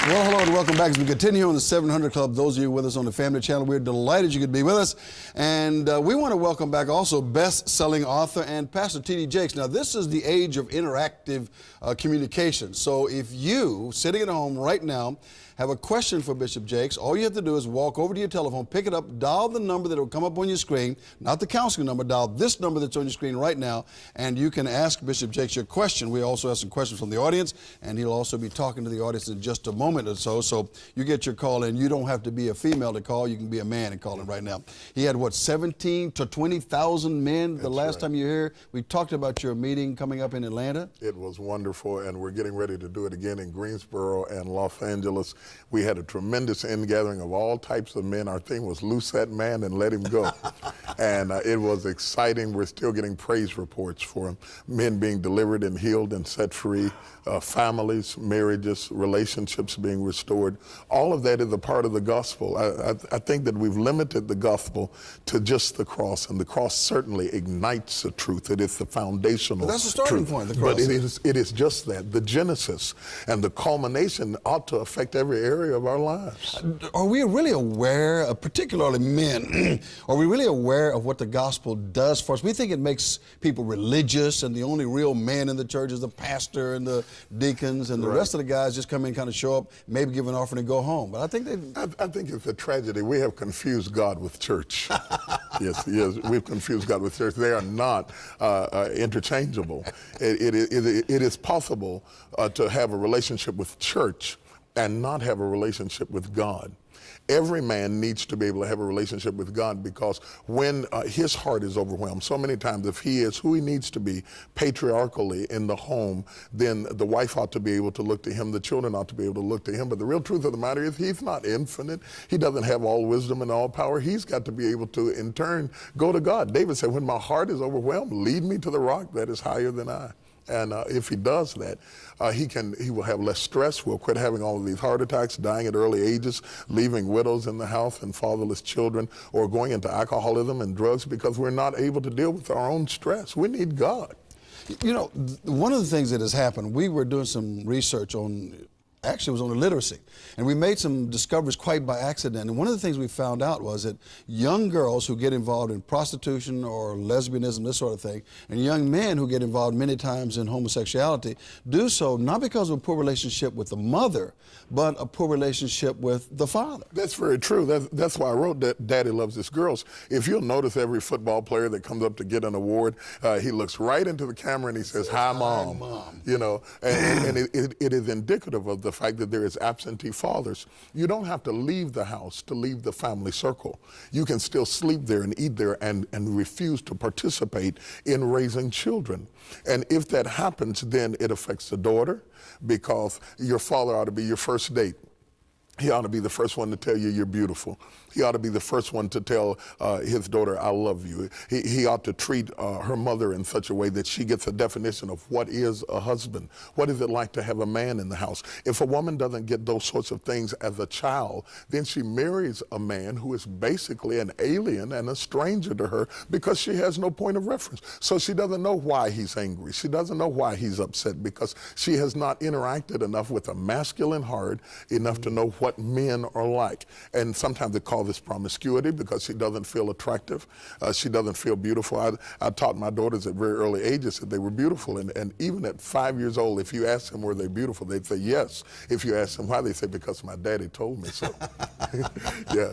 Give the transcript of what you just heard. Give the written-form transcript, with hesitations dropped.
Well, hello and welcome back as we continue on the 700 Club. Those of you with us on the Family Channel, we're delighted you could be with us. And we want to welcome back also best-selling author and Pastor T.D. Jakes. Now, this is the age of interactive communication. So if you, sitting at home right now, have a question for Bishop Jakes, all you have to do is walk over to your telephone, pick it up, dial the number that will come up on your screen, not the counseling number, dial this number that's on your screen right now, and you can ask Bishop Jakes your question. We also have some questions from the audience, and he'll also be talking to the audience in just a moment or so. So you get your call in. You don't have to be a female to call. You can be a man and call in right now. He had, what, 17 to 20,000 men the last time you were here? We talked about your meeting coming up in Atlanta. It was wonderful, and we're getting ready to do it again in Greensboro and Los Angeles. We had a tremendous ingathering of all types of men. Our theme was loose that man and let him go. And it was exciting. We're still getting praise reports for men being delivered and healed and set free, families, marriages, relationships being restored. All of that is a part of the gospel. I think that we've limited the gospel to just the cross, and the cross certainly ignites the truth. It is the foundational That's the starting truth. point, the cross. But it is just that, the genesis, and the culmination ought to affect every area of our lives. Are we really aware, particularly men, are we really aware of what the gospel does for us? We think it makes people religious, and the only real man in the church is the pastor and the deacons, and the rest of the guys just come in, kind of show up, maybe give an offering and go home. But I think I think it's a tragedy. We have confused God with church. Yes, we've confused God with church. They are not interchangeable. It is possible to have a relationship with church and not have a relationship with God. Every man needs to be able to have a relationship with God, because when his heart is overwhelmed, so many times if he is who he needs to be patriarchally in the home, then the wife ought to be able to look to him, the children ought to be able to look to him. But the real truth of the matter is he's not infinite. He doesn't have all wisdom and all power. He's got to be able to, in turn, go to God. David said, when my heart is overwhelmed, lead me to the rock that is higher than I. And if he does that, he will have less stress. We'll quit having all of these heart attacks, dying at early ages, leaving widows in the house and fatherless children, or going into alcoholism and drugs because we're not able to deal with our own stress. We need God. You know, one of the things that has happened, we were doing some research on, actually it was on illiteracy, and we made some discoveries quite by accident. And one of the things we found out was that young girls who get involved in prostitution or lesbianism, this sort of thing, and young men who get involved many times in homosexuality do so not because of a poor relationship with the mother, but a poor relationship with the father. That's very true. That's why I wrote that Daddy Loves His Girls. If you'll notice, every football player that comes up to get an award, he looks right into the camera and he says, "Hi, Mom." Hi, Mom. You know, and it is indicative of the fact that there is absentee fathers. You don't have to leave the house to leave the family circle. You can still sleep there and eat there and refuse to participate in raising children. And if that happens, then it affects the daughter, because your father ought to be your first date. He ought to be the first one to tell you you're beautiful. He ought to be the first one to tell his daughter, "I love you." He ought to treat her mother in such a way that she gets a definition of what is a husband. What is it like to have a man in the house? If a woman doesn't get those sorts of things as a child, then she marries a man who is basically an alien and a stranger to her, because she has no point of reference. So she doesn't know why he's angry. She doesn't know why he's upset, because she has not interacted enough with a masculine heart enough to know what men are like. And sometimes they call this promiscuity, because she doesn't feel attractive. She doesn't feel beautiful. I taught my daughters at very early ages that they were beautiful. And even at 5 years old, if you ask them were they beautiful, they'd say yes. If you ask them why, they say because my daddy told me so. Yeah.